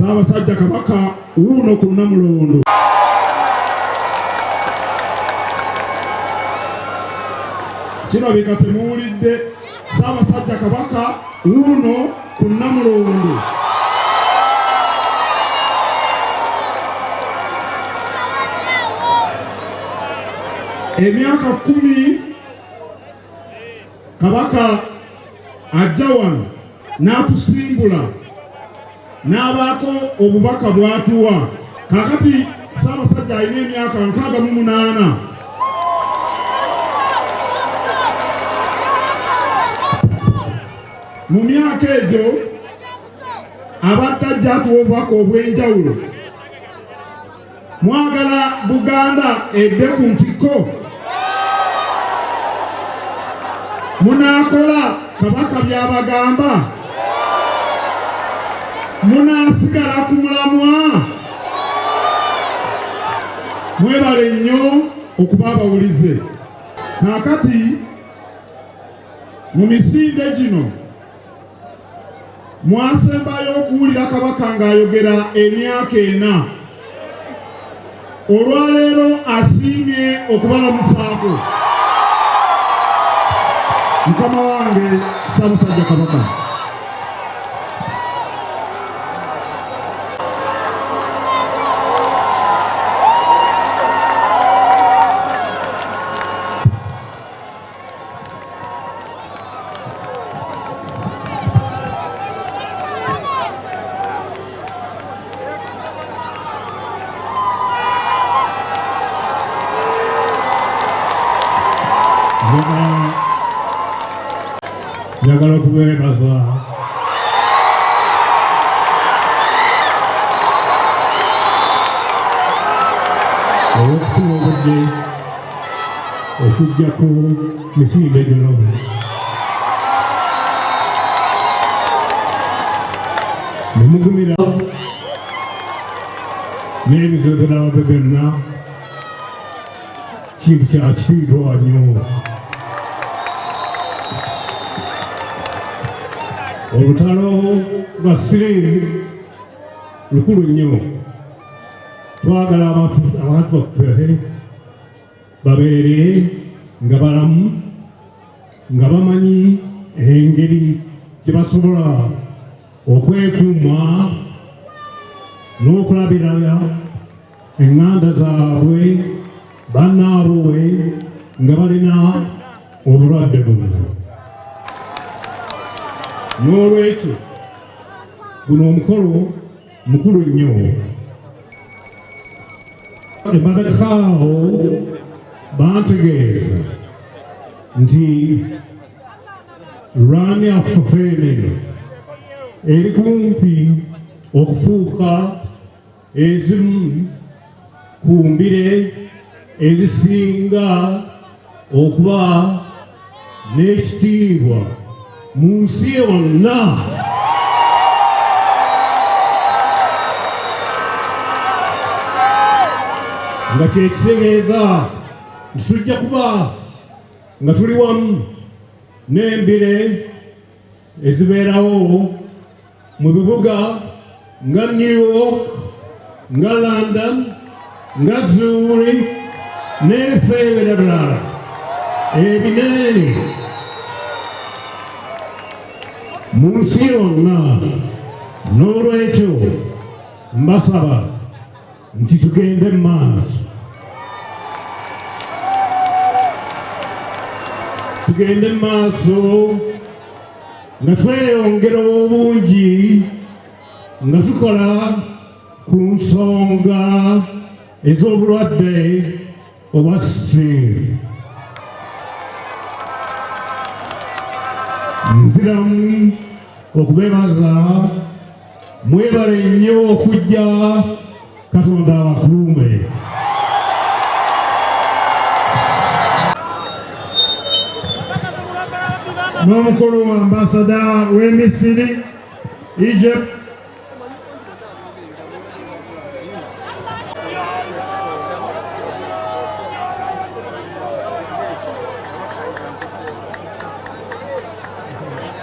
Ssaabasajja Kabaka wuuno ku Namulondo. Kirabika temuwulidde, Ssaabasajja Kabaka wuuno ku Namulondo. Emyaka 10 Kabaka ajja wano n'atusimbula n'abaako obubaka bw'atuwa. Kakati Ssaabasajja alina emyaka 68. Mu myaka egyo abadde ajja atuwa obubaka obw'enjawulo. Mwagala Buganda edde ku ntikko? Munaakola Kabaka by'abagamba? Munaasigala ku mulamwa? Mwebale nnyo okuba abawulize. Kaakati mu misinde gino mwasembayo okuwulira Kabaka ng'ayogera emyaka 4. Olwaleero asiimye okubalamusaako. Mukama wange Ssaabasajja Kabaka. Njagala okubeebaza olw'okufuna obudde okuggyako misinde gino. Ne mugumira n'ebizibu n'ababbe byonna, kintu kya kitiibwa nnyo. Olutalo lwa Siriimu lukulu nnyo. Twagala abantu baffe babeere nga balamu, nga bamanyi engeri gye basobola okwekuuma n'okulabira eŋŋanda zaabwe bannaabwe nga balina obulwadde buno. N'olwekyo guno omukolo mukulu nnyo. Emabega awo bantegeeza nti lw'emyaka eno eri kumpi okufuuka ezimu ku mbire ezisinga okuba n'ekitiibwa mu nsi yonna. Nga kyekitegeeza nti tujja kuba nga tuli wamu n'embire ezibeerawo mu bibuga nga New York, nga London, nga Zurich n'ebifo ebirala ebinene mu nsi yonna. N'olwekyo mbasaba nti tugende mu maaso, tugende mu maaso nga tweyongera obungi, nga tukola ku nsonga ez'obulwadde obwa siriimu. Nziramu okubeebaza, mwebale nnyo okujja. Katonda abakuume. N'omukulu wa ambasada w'e Misiri, Egypt,